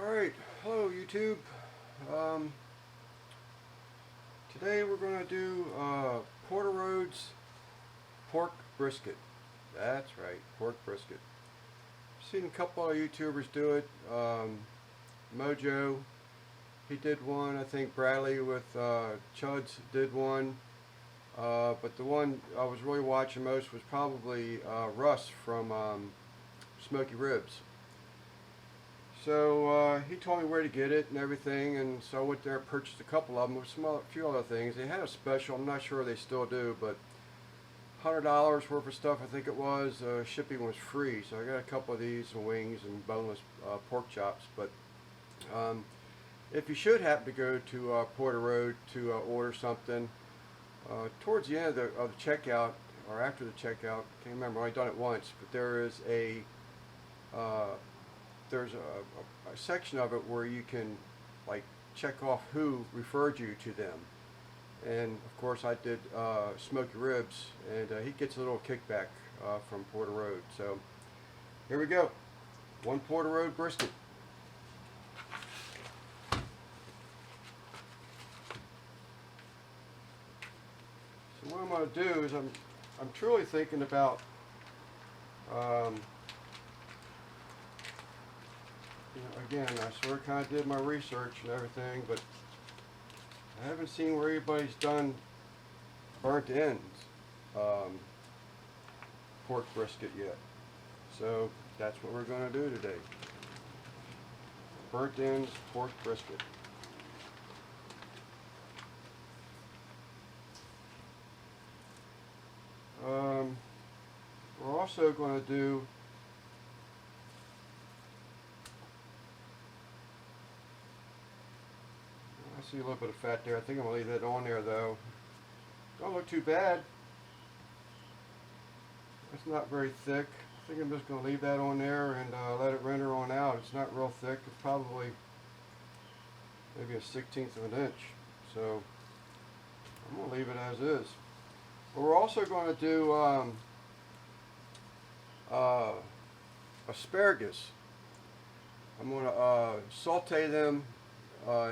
Alright, hello YouTube. Um, Today we're going to do Porter Road's pork brisket. That's right, pork brisket. I've seen a couple of YouTubers do it. Mojo, he did one. I think Bradley with Chuds did one. But the one I was really watching most was probably Russ from Smoky Ribs. So he told me where to get it and everything, and so I went there and purchased a couple of them with a few other things. They had a special, I'm not sure they still do, but $100 worth of stuff I think it was. Shipping was free, so I got a couple of these, some wings and boneless pork chops. But if you should happen to go to Porter Road to order something, towards the end of the checkout, or after the checkout, can't remember, I've done it once, but there is there's a section of it where you can like check off who referred you to them, and of course I did Smoky Ribs, and he gets a little kickback from Porter Road. So here we go, one Porter Road brisket. So what I'm going to do is I'm truly thinking about again, I sort of kind of did my research and everything, but I haven't seen where anybody's done burnt ends pork brisket yet. So that's what we're going to do today. Burnt ends pork brisket. We're also going to do see a little bit of fat there. I think I'm going to leave that on there though. Don't look too bad. It's not very thick. I think I'm just going to leave that on there and let it render on out. It's not real thick. It's probably maybe a 1/16 of an inch. So I'm going to leave it as is. But we're also going to do asparagus. I'm going to saute them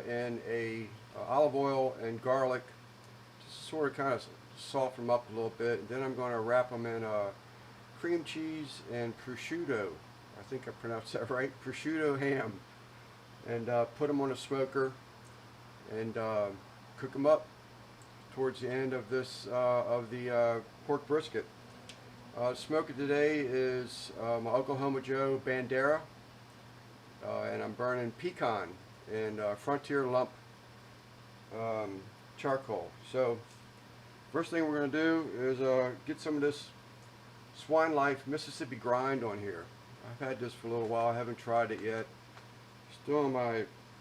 in a olive oil and garlic, just sort of kind of soften them up a little bit, and then I'm going to wrap them in cream cheese and prosciutto. I think I pronounced that right, prosciutto ham, and put them on a smoker and cook them up towards the end of this of the pork brisket. Smoker today is my Oklahoma Joe Bandera, and I'm burning pecan and Frontier lump charcoal. So first thing we're going to do is get some of this Swine Life Mississippi grind on here. I've had this for a little while. I haven't tried it yet. Still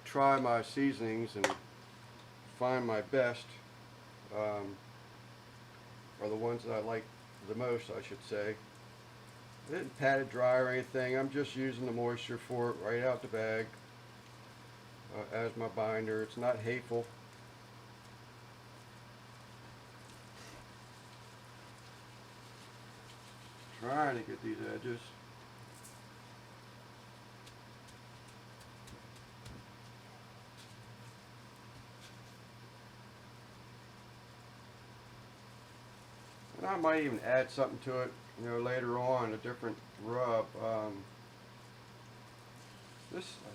try my seasonings and find my best, or the ones that I like the most, I should say. I didn't pat it dry or anything. I'm just using the moisture for it right out the bag as my binder. It's not hateful. Trying to get these edges. And I might even add something to it, later on, a different rub.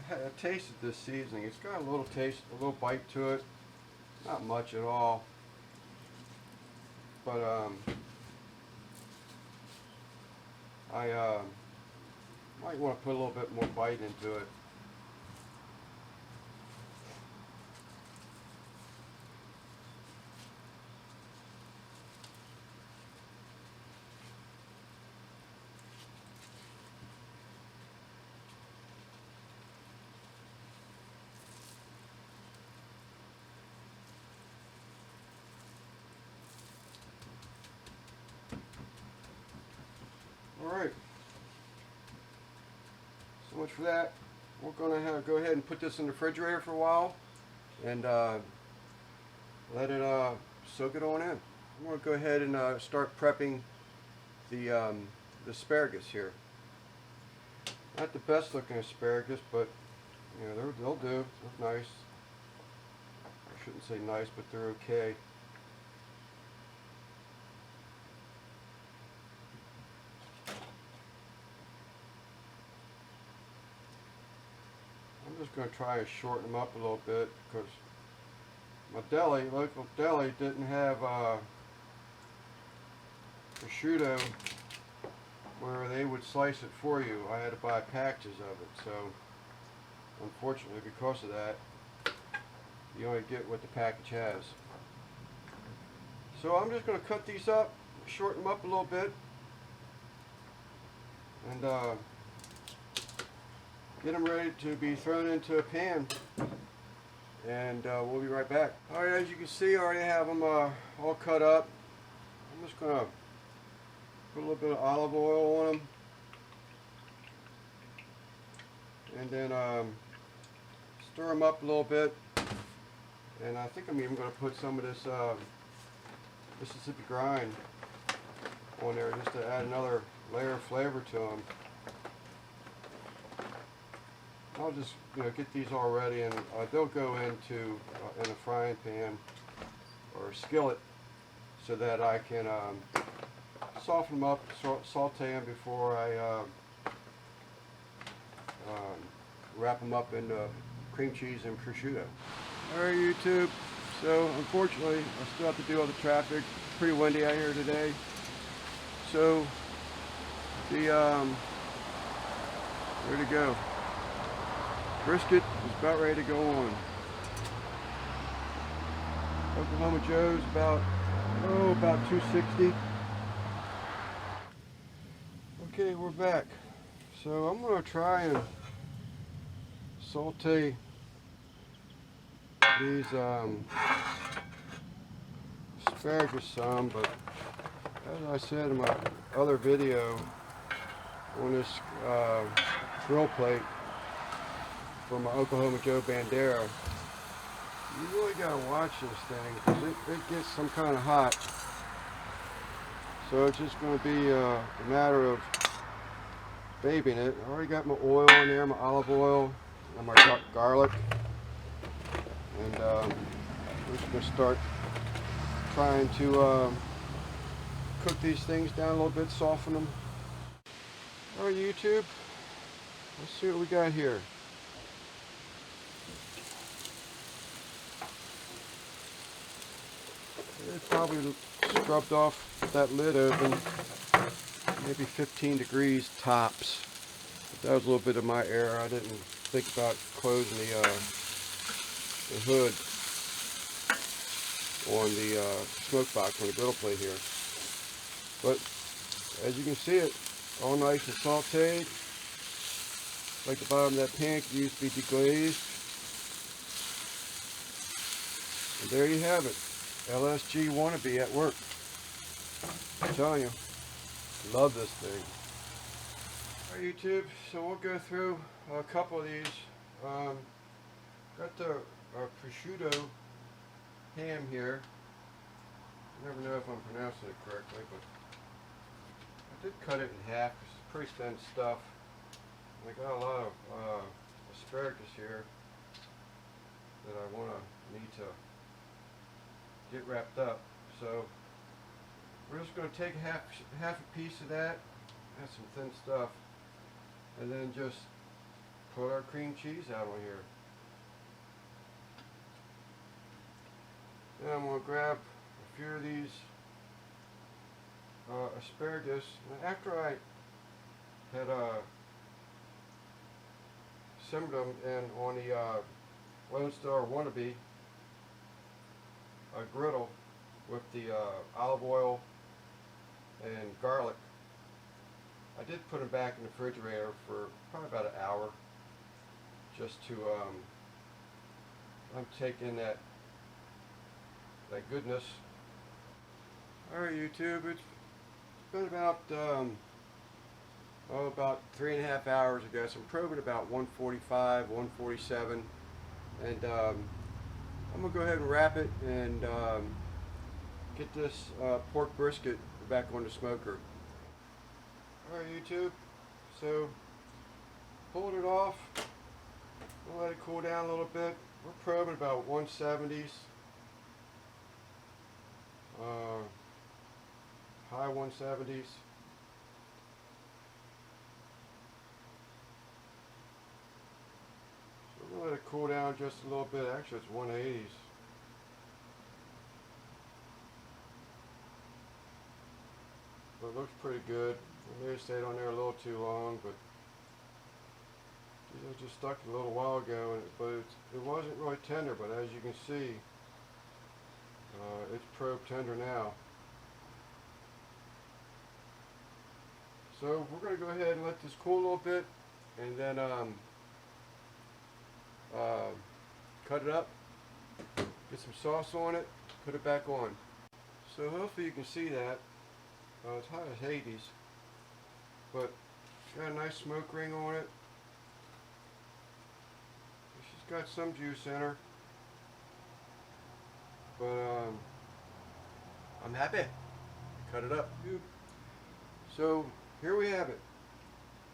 I tasted this seasoning. It's got a little taste, a little bite to it. Not much at all. But I might want to put a little bit more bite into it. Alright, so much for that. We're going to go ahead and put this in the refrigerator for a while and let it soak it on in. I'm going to go ahead and start prepping the asparagus here. Not the best looking asparagus, but You know, they'll do. They're nice. I shouldn't say nice, but they're okay. I'm just going to try and shorten them up a little bit because my local deli, didn't have prosciutto where they would slice it for you. I had to buy packages of it, so unfortunately because of that, you only get what the package has. So I'm just going to cut these up, shorten them up a little bit, and get them ready to be thrown into a pan, and we'll be right back. Alright, as you can see, I already have them all cut up. I'm just going to put a little bit of olive oil on them, and then stir them up a little bit, and I think I'm even going to put some of this Mississippi grind on there just to add another layer of flavor to them. I'll just get these all ready, and they'll go into in a frying pan or a skillet so that I can soften them up, saute them before I wrap them up in cream cheese and prosciutto. Alright YouTube, so unfortunately I still have to deal with the traffic. It's pretty windy out here today. So the where'd it go? Brisket is about ready to go on. Oklahoma Joe's about 260. Okay, we're back. So I'm going to try and saute these asparagus some, but as I said in my other video on this grill plate for my Oklahoma Joe Bandera, you really got to watch this thing because it gets some kind of hot. So it's just going to be a matter of babying it. I already got my oil in there, my olive oil, and my garlic. And we're just going to start trying to cook these things down a little bit, soften them. Alright YouTube, let's see what we got here. It probably scrubbed off that lid open, maybe 15 degrees tops. But that was a little bit of my error. I didn't think about closing the hood on the smoke box on the griddle plate here. But as you can see, it all nice and sauteed. Like the bottom of that pan could use to be deglazed. And there you have it. LSG wannabe at work. I'm telling you, love this thing. Alright YouTube, so we'll go through a couple of these. Got the prosciutto ham here. I never know if I'm pronouncing it correctly, but I did cut it in half because it's pretty thin stuff. And I got a lot of asparagus here that I need to get wrapped up. So we're just going to take half a piece of that, add some thin stuff, and then just put our cream cheese out on here. Then I'm going to grab a few of these asparagus. And after I had simmered them on the Lone Star Wannabe griddle with the olive oil and garlic, I did put them back in the refrigerator for probably about an hour just to take in that goodness. Alright YouTube, it's been about about 3.5 hours ago, so I'm probing about 145, 147, and I'm going to go ahead and wrap it and get this pork brisket back on the smoker. Alright YouTube, so pulled it off, We'll let it cool down a little bit. We're probing about 170s, high 170s. So we're gonna let it cool down just a little bit. Actually, it's 180s. But it looks pretty good. I may have stayed on there a little too long, but these I just stuck a little while ago, but it wasn't really tender. But as you can see, it's probe tender now. So we're going to go ahead and let this cool a little bit, and then cut it up, get some sauce on it, put it back on. So hopefully you can see that. It's hot as Hades, but it's got a nice smoke ring on it. She's got some juice in her, but I'm happy. Cut it up. So here we have it.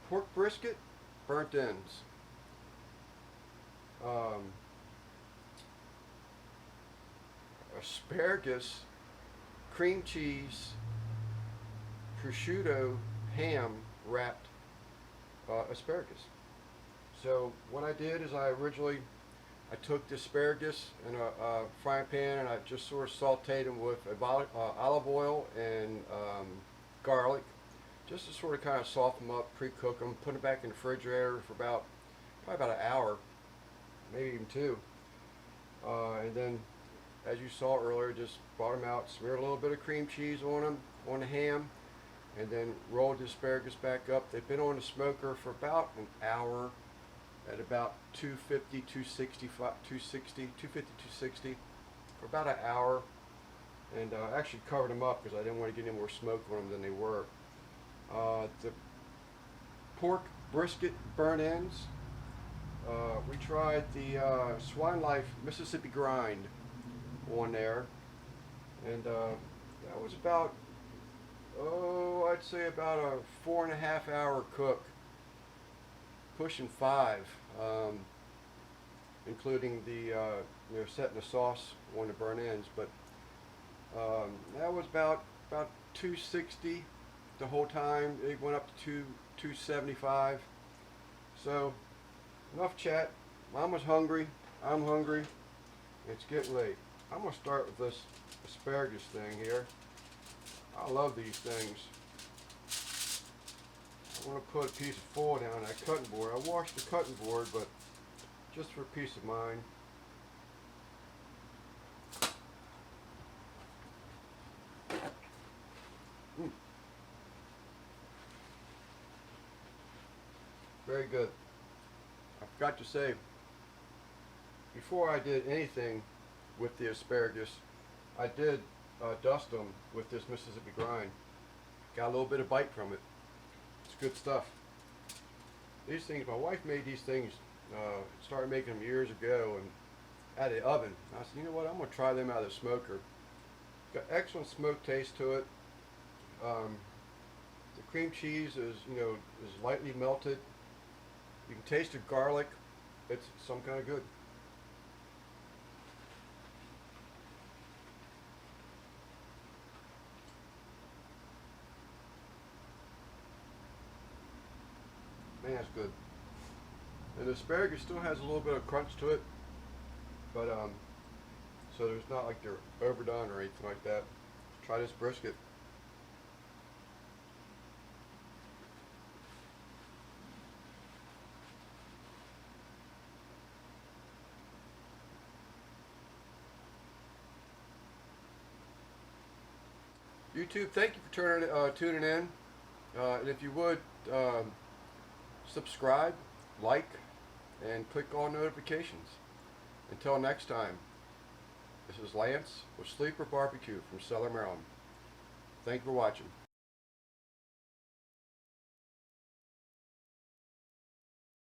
Pork brisket, burnt ends. Asparagus, cream cheese, prosciutto, ham wrapped asparagus. So what I did is I took the asparagus in a frying pan, and I just sort of sauteed them with olive oil and garlic, just to sort of kind of soften them up, pre-cook them, put them back in the refrigerator for probably about an hour, maybe even two. And then, as you saw earlier, just brought them out, smeared a little bit of cream cheese on them, on the ham, and then rolled the asparagus back up. They've been on the smoker for about an hour at about 250, 260 for about an hour, and I actually covered them up because I didn't want to get any more smoke on them than they were. The pork brisket burnt ends. We tried the Swine Life Mississippi grind on there, and that was about, I'd say about a 4.5 hour cook, pushing 5, including the setting the sauce on the burnt ends. But that was about 260 the whole time. It went up to 275. So enough chat. Mom was hungry. I'm hungry. It's getting late. I'm gonna start with this asparagus thing here. I love these things. I want to put a piece of foil down that cutting board. I washed the cutting board, but just for peace of mind. Very good. I forgot to say, before I did anything with the asparagus, I did dust them with this Mississippi grind. Got a little bit of bite from it. It's good stuff. These things, my wife made these things, started making them years ago, and out of the oven. I said, you know what, I'm going to try them out of the smoker. Got excellent smoke taste to it. The cream cheese is lightly melted. You can taste the garlic. It's some kind of good. Man, that's good. And the asparagus still has a little bit of crunch to it, but so there's not like they're overdone or anything like that. Try this brisket. YouTube, thank you for tuning in. And if you would, subscribe, like, and click on notifications. Until next time, this is Lance with Sleeper Barbecue from Cellar, Maryland. Thank you for watching.